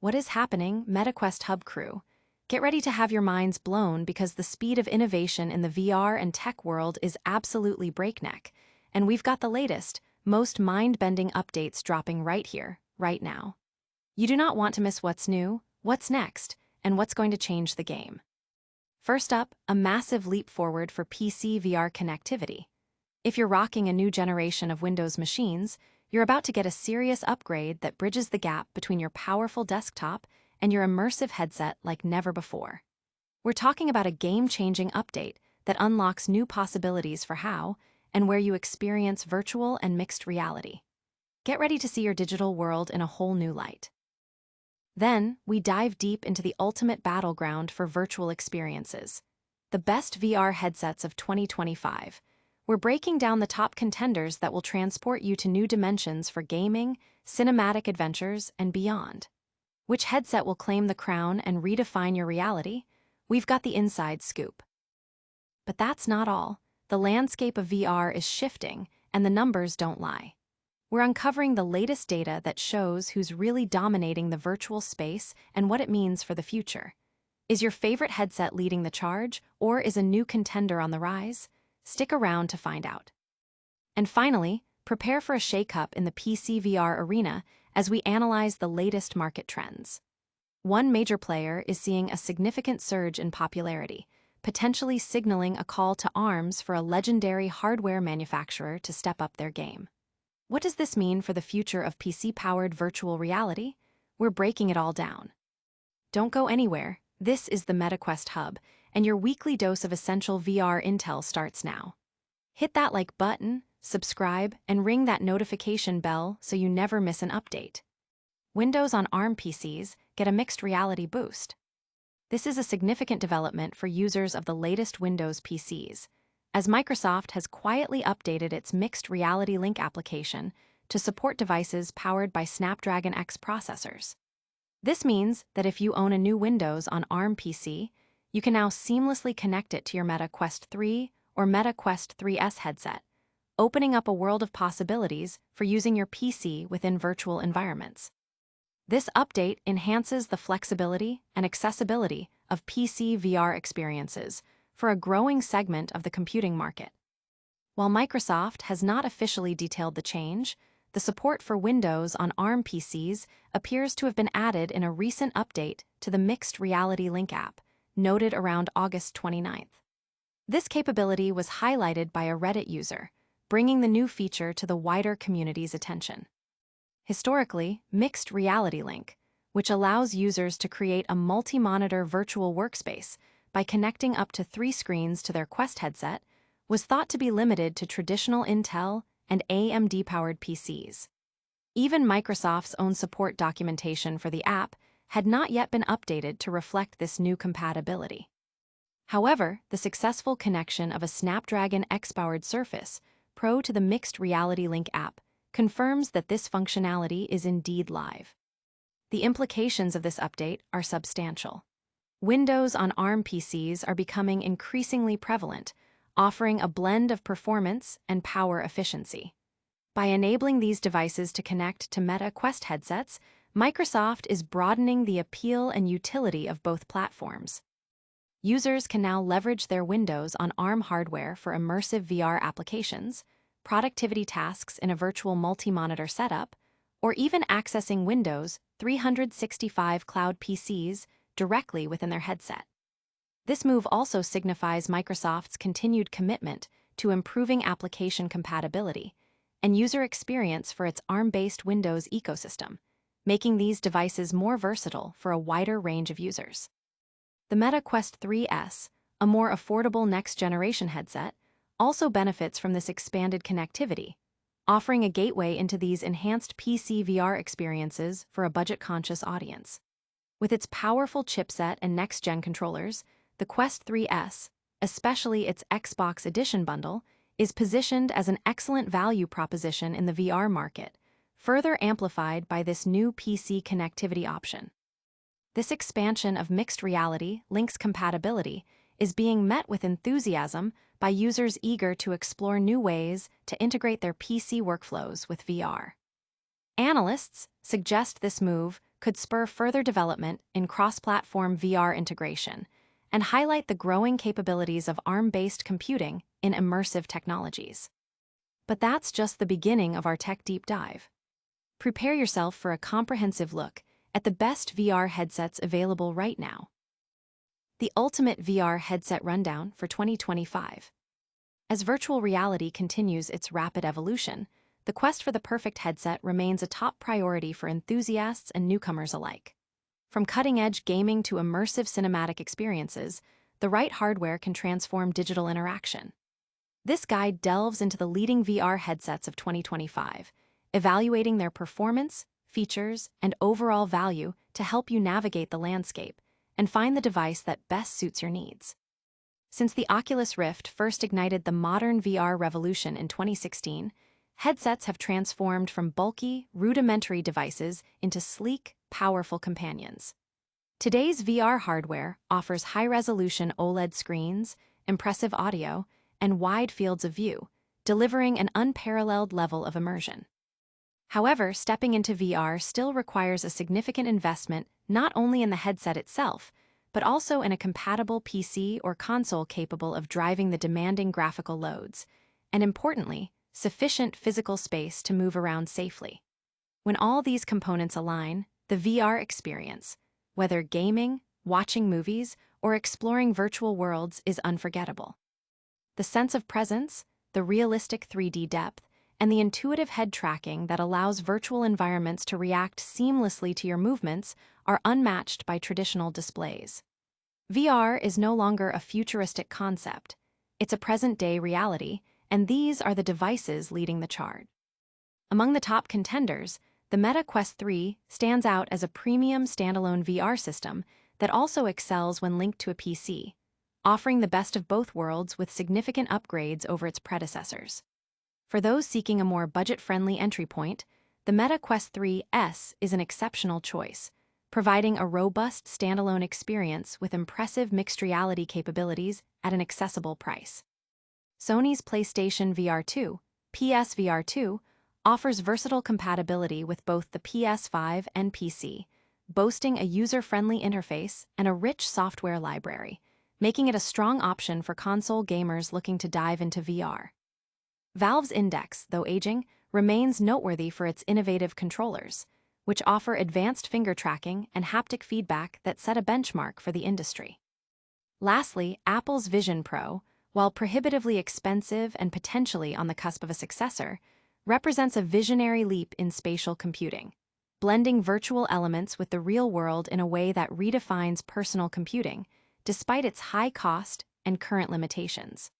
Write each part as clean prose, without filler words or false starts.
What is happening, MetaQuest Hub crew? Get ready to have your minds blown because the speed of innovation in the VR and tech world is absolutely breakneck, and we've got the latest, most mind-bending updates dropping right here, right now. You do not want to miss what's new, what's next, and what's going to change the game. First up, a massive leap forward for PC VR connectivity. If you're rocking a new generation of Windows machines, you're about to get a serious upgrade that bridges the gap between your powerful desktop and your immersive headset like never before. We're talking about a game-changing update that unlocks new possibilities for how and where you experience virtual and mixed reality. Get ready to see your digital world in a whole new light. Then, we dive deep into the ultimate battleground for virtual experiences, the best VR headsets of 2025. We're breaking down the top contenders that will transport you to new dimensions for gaming, cinematic adventures, and beyond. Which headset will claim the crown and redefine your reality? We've got the inside scoop. But that's not all. The landscape of VR is shifting, and the numbers don't lie. We're uncovering the latest data that shows who's really dominating the virtual space and what it means for the future. Is your favorite headset leading the charge, or is a new contender on the rise? Stick around to find out. And finally, prepare for a shakeup in the PC VR arena as we analyze the latest market trends. One major player is seeing a significant surge in popularity, potentially signaling a call to arms for a legendary hardware manufacturer to step up their game. What does this mean for the future of PC-powered virtual reality? We're breaking it all down. Don't go anywhere. This is the MetaQuest Hub, and your weekly dose of essential VR intel starts now. Hit that like button, subscribe, and ring that notification bell so you never miss an update. Windows on ARM PCs get a mixed reality boost. This is a significant development for users of the latest Windows PCs, as Microsoft has quietly updated its Mixed Reality Link application to support devices powered by Snapdragon X processors. This means that if you own a new Windows on ARM PC, you can now seamlessly connect it to your Meta Quest 3 or Meta Quest 3S headset, opening up a world of possibilities for using your PC within virtual environments. This update enhances the flexibility and accessibility of PC VR experiences for a growing segment of the computing market. While Microsoft has not officially detailed the change, the support for Windows on ARM PCs appears to have been added in a recent update to the Mixed Reality Link app, noted around August 29th. This capability was highlighted by a Reddit user, bringing the new feature to the wider community's attention. Historically, Mixed Reality Link, which allows users to create a multi-monitor virtual workspace by connecting up to 3 screens to their Quest headset, was thought to be limited to traditional Intel and AMD-powered PCs. Even Microsoft's own support documentation for the app had not yet been updated to reflect this new compatibility. However, the successful connection of a Snapdragon X-powered Surface Pro to the Mixed Reality Link app confirms that this functionality is indeed live. The implications of this update are substantial. Windows on ARM PCs are becoming increasingly prevalent, offering a blend of performance and power efficiency. By enabling these devices to connect to Meta Quest headsets, Microsoft is broadening the appeal and utility of both platforms. Users can now leverage their Windows on ARM hardware for immersive VR applications, productivity tasks in a virtual multi-monitor setup, or even accessing Windows 365 cloud PCs directly within their headset. This move also signifies Microsoft's continued commitment to improving application compatibility and user experience for its ARM-based Windows ecosystem, making these devices more versatile for a wider range of users. The Meta Quest 3S, a more affordable next-generation headset, also benefits from this expanded connectivity, offering a gateway into these enhanced PC VR experiences for a budget-conscious audience. With its powerful chipset and next-gen controllers, the Quest 3S, especially its Xbox Edition bundle, is positioned as an excellent value proposition in the VR market, further amplified by this new PC connectivity option. This expansion of Mixed Reality Link's compatibility is being met with enthusiasm by users eager to explore new ways to integrate their PC workflows with VR. Analysts suggest this move could spur further development in cross-platform VR integration and highlight the growing capabilities of ARM-based computing in immersive technologies. But that's just the beginning of our tech deep dive. Prepare yourself for a comprehensive look at the best VR headsets available right now. The ultimate VR headset rundown for 2025. As virtual reality continues its rapid evolution, the quest for the perfect headset remains a top priority for enthusiasts and newcomers alike. From cutting-edge gaming to immersive cinematic experiences, the right hardware can transform digital interaction. This guide delves into the leading VR headsets of 2025, evaluating their performance, features, and overall value to help you navigate the landscape and find the device that best suits your needs. Since the Oculus Rift first ignited the modern VR revolution in 2016, headsets have transformed from bulky, rudimentary devices into sleek, powerful companions. Today's VR hardware offers high-resolution OLED screens, impressive audio, and wide fields of view, delivering an unparalleled level of immersion. However, stepping into VR still requires a significant investment not only in the headset itself, but also in a compatible PC or console capable of driving the demanding graphical loads, and importantly, sufficient physical space to move around safely. When all these components align, the VR experience, whether gaming, watching movies, or exploring virtual worlds, is unforgettable. The sense of presence, the realistic 3D depth, and the intuitive head tracking that allows virtual environments to react seamlessly to your movements are unmatched by traditional displays. VR is no longer a futuristic concept. It's a present-day reality, and these are the devices leading the charge. Among the top contenders, the Meta Quest 3 stands out as a premium standalone VR system that also excels when linked to a PC, offering the best of both worlds with significant upgrades over its predecessors. For those seeking a more budget-friendly entry point, the Meta Quest 3S is an exceptional choice, providing a robust standalone experience with impressive mixed reality capabilities at an accessible price. Sony's PlayStation VR 2, PSVR 2, offers versatile compatibility with both the PS5 and PC, boasting a user-friendly interface and a rich software library, making it a strong option for console gamers looking to dive into VR. Valve's Index, though aging, remains noteworthy for its innovative controllers, which offer advanced finger tracking and haptic feedback that set a benchmark for the industry. Lastly, Apple's Vision Pro, while prohibitively expensive and potentially on the cusp of a successor, represents a visionary leap in spatial computing, blending virtual elements with the real world in a way that redefines personal computing, despite its high cost and current limitations.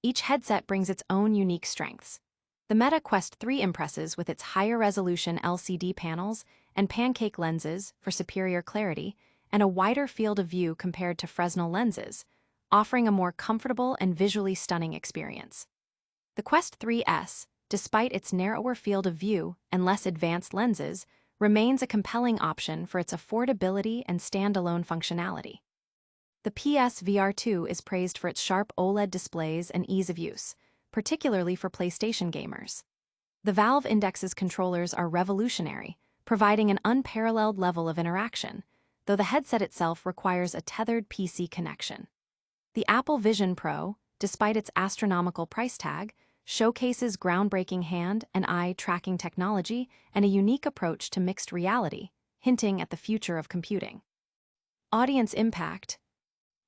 Each headset brings its own unique strengths. The Meta Quest 3 impresses with its higher-resolution LCD panels and pancake lenses for superior clarity and a wider field of view compared to Fresnel lenses, offering a more comfortable and visually stunning experience. The Quest 3S, despite its narrower field of view and less advanced lenses, remains a compelling option for its affordability and standalone functionality. The PSVR 2 is praised for its sharp OLED displays and ease of use, particularly for PlayStation gamers. The Valve Index's controllers are revolutionary, providing an unparalleled level of interaction, though the headset itself requires a tethered PC connection. The Apple Vision Pro, despite its astronomical price tag, showcases groundbreaking hand and eye tracking technology and a unique approach to mixed reality, hinting at the future of computing. Audience impact.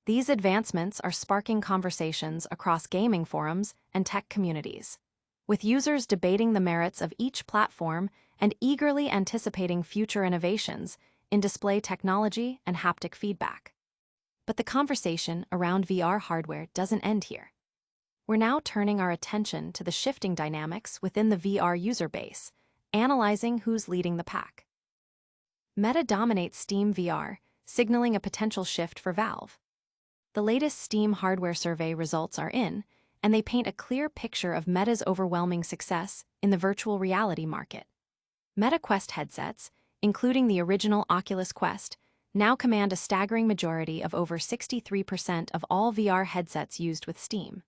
These advancements are sparking conversations across gaming forums and tech communities, with users debating the merits of each platform and eagerly anticipating future innovations in display technology and haptic feedback. But the conversation around VR hardware doesn't end here. We're now turning our attention to the shifting dynamics within the VR user base, analyzing who's leading the pack. Meta dominates Steam VR, signaling a potential shift for Valve. The latest Steam hardware survey results are in, and they paint a clear picture of Meta's overwhelming success in the virtual reality market. Meta Quest headsets, including the original Oculus Quest, now command a staggering majority of over 63% of all VR headsets used with Steam.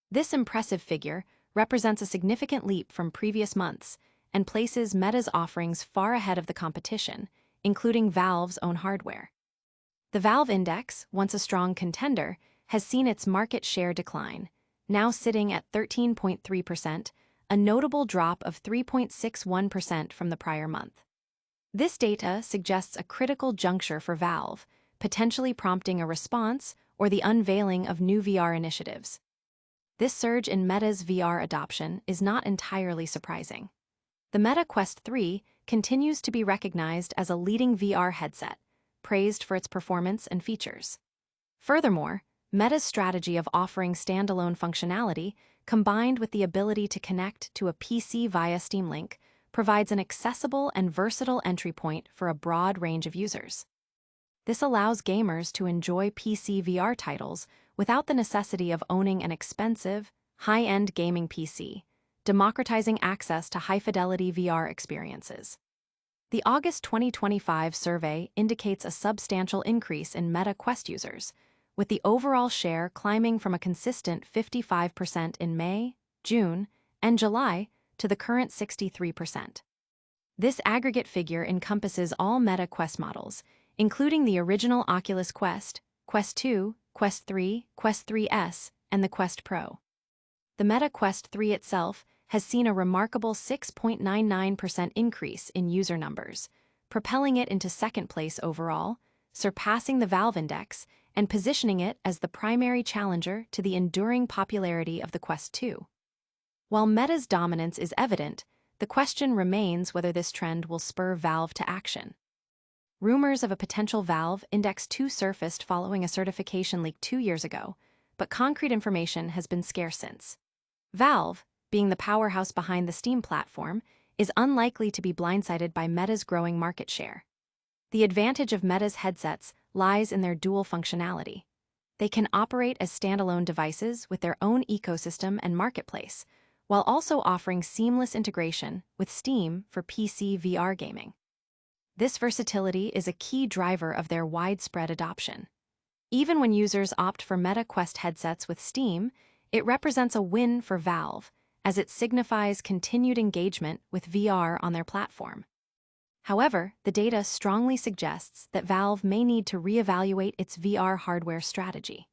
This impressive figure represents a significant leap from previous months and places Meta's offerings far ahead of the competition, including Valve's own hardware. The Valve Index, once a strong contender, has seen its market share decline, now sitting at 13.3%, a notable drop of 3.61% from the prior month. This data suggests a critical juncture for Valve, potentially prompting a response or the unveiling of new VR initiatives. This surge in Meta's VR adoption is not entirely surprising. The Meta Quest 3 continues to be recognized as a leading VR headset, praised for its performance and features. Furthermore, Meta's strategy of offering standalone functionality, combined with the ability to connect to a PC via Steam Link, provides an accessible and versatile entry point for a broad range of users. This allows gamers to enjoy PC VR titles without the necessity of owning an expensive, high-end gaming PC, democratizing access to high-fidelity VR experiences. The August 2025 survey indicates a substantial increase in Meta Quest users, with the overall share climbing from a consistent 55% in May, June, and July to the current 63%. This aggregate figure encompasses all Meta Quest models, including the original Oculus Quest, Quest 2, Quest 3, Quest 3S, and the Quest Pro. The Meta Quest 3 itself has seen a remarkable 6.99% increase in user numbers, propelling it into second place overall, surpassing the Valve Index and positioning it as the primary challenger to the enduring popularity of the Quest 2. While Meta's dominance is evident, the question remains whether this trend will spur Valve to action. Rumors of a potential Valve Index 2 surfaced following a certification leak 2 years ago, but concrete information has been scarce since. Valve, being the powerhouse behind the Steam platform, is unlikely to be blindsided by Meta's growing market share. The advantage of Meta's headsets lies in their dual functionality. They can operate as standalone devices with their own ecosystem and marketplace, while also offering seamless integration with Steam for PC VR gaming. This versatility is a key driver of their widespread adoption. Even when users opt for Meta Quest headsets with Steam, it represents a win for Valve, as it signifies continued engagement with VR on their platform. However, the data strongly suggests that Valve may need to reevaluate its VR hardware strategy.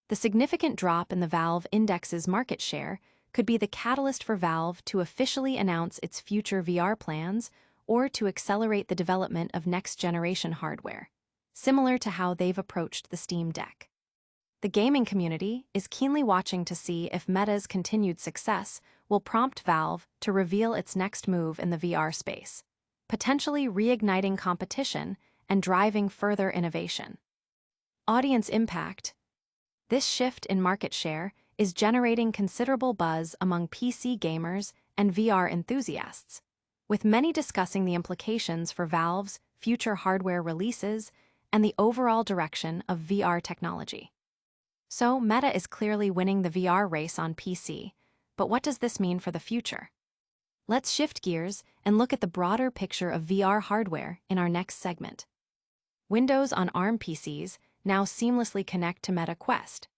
The significant drop in the Valve Index's market share could be the catalyst for Valve to officially announce its future VR plans or to accelerate the development of next-generation hardware, similar to how they've approached the Steam Deck. The gaming community is keenly watching to see if Meta's continued success will prompt Valve to reveal its next move in the VR space, potentially reigniting competition and driving further innovation. Audience impact. This shift in market share is generating considerable buzz among PC gamers and VR enthusiasts, with many discussing the implications for Valve's future hardware releases and the overall direction of VR technology. So, Meta is clearly winning the VR race on PC, but what does this mean for the future? Let's shift gears and look at the broader picture of VR hardware in our next segment. Windows on ARM PCs now seamlessly connect to Meta Quest.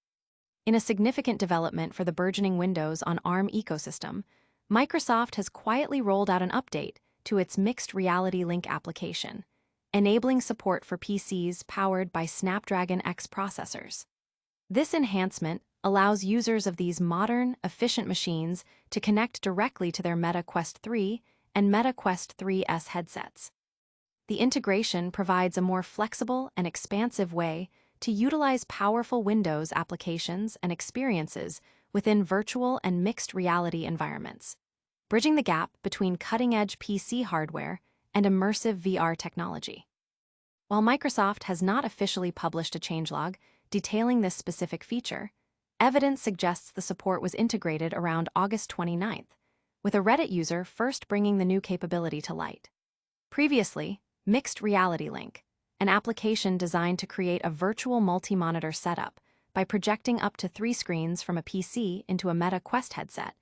In a significant development for the burgeoning Windows on ARM ecosystem, Microsoft has quietly rolled out an update to its Mixed Reality Link application, enabling support for PCs powered by Snapdragon X processors. This enhancement allows users of these modern, efficient machines to connect directly to their Meta Quest 3 and Meta Quest 3S headsets. The integration provides a more flexible and expansive way to utilize powerful Windows applications and experiences within virtual and mixed reality environments, bridging the gap between cutting-edge PC hardware and immersive VR technology. While Microsoft has not officially published a changelog detailing this specific feature, evidence suggests the support was integrated around August 29th, with a Reddit user first bringing the new capability to light. Previously, Mixed Reality Link, an application designed to create a virtual multi-monitor setup by projecting up to 3 screens from a PC into a Meta Quest headset,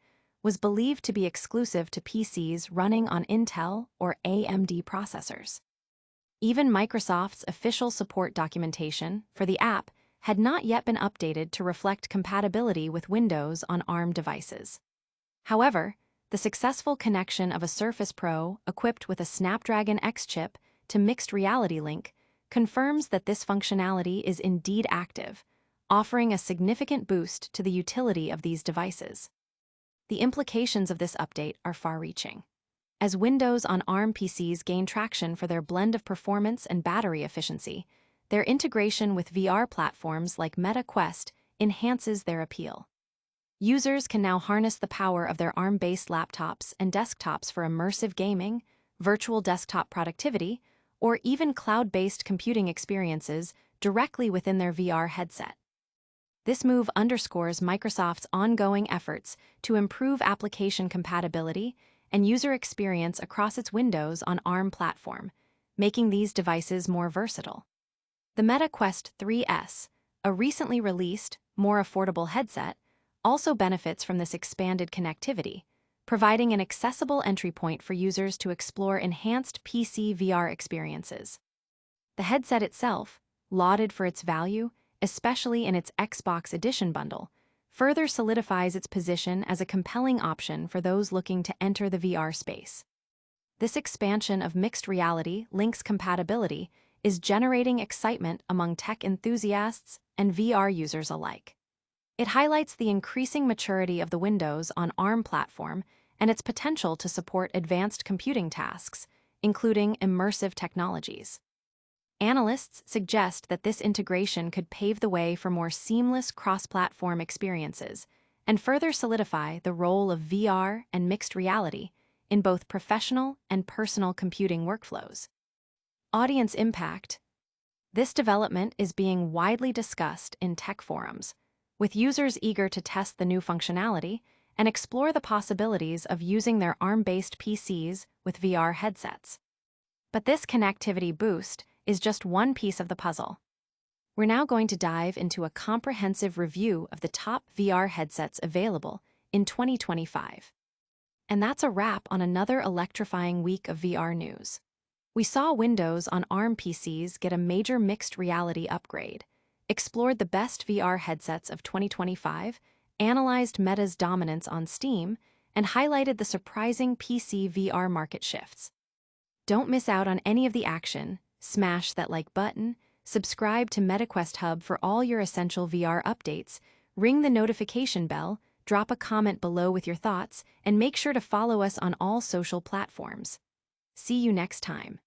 was believed to be exclusive to PCs running on Intel or AMD processors. Even Microsoft's official support documentation for the app had not yet been updated to reflect compatibility with Windows on ARM devices. However, the successful connection of a Surface Pro equipped with a Snapdragon X chip to mixed reality link confirms that this functionality is indeed active, offering a significant boost to the utility of these devices. The implications of this update are far-reaching. As Windows on ARM PCs gain traction for their blend of performance and battery efficiency, their integration with VR platforms like Meta Quest enhances their appeal. Users can now harness the power of their ARM-based laptops and desktops for immersive gaming, virtual desktop productivity, or even cloud-based computing experiences directly within their VR headset. This move underscores Microsoft's ongoing efforts to improve application compatibility and user experience across its Windows on ARM platform, making these devices more versatile. The Meta Quest 3S, a recently released, more affordable headset, also benefits from this expanded connectivity, providing an accessible entry point for users to explore enhanced PC VR experiences. The headset itself, lauded for its value, especially in its Xbox Edition bundle, further solidifies its position as a compelling option for those looking to enter the VR space. This expansion of mixed reality links compatibility is generating excitement among tech enthusiasts and VR users alike. It highlights the increasing maturity of the Windows on ARM platform and its potential to support advanced computing tasks, including immersive technologies. Analysts suggest that this integration could pave the way for more seamless cross-platform experiences and further solidify the role of VR and mixed reality in both professional and personal computing workflows. Audience impact. This development is being widely discussed in tech forums, with users eager to test the new functionality and explore the possibilities of using their ARM-based PCs with VR headsets. But this connectivity boost is just one piece of the puzzle. We're now going to dive into a comprehensive review of the top VR headsets available in 2025. And that's a wrap on another electrifying week of VR news. We saw Windows on ARM PCs get a major mixed reality upgrade, explored the best VR headsets of 2025, analyzed Meta's dominance on Steam, and highlighted the surprising PC VR market shifts. Don't miss out on any of the action. Smash that like button, subscribe to MetaQuest Hub for all your essential VR updates, ring the notification bell, drop a comment below with your thoughts, and make sure to follow us on all social platforms. See you next time.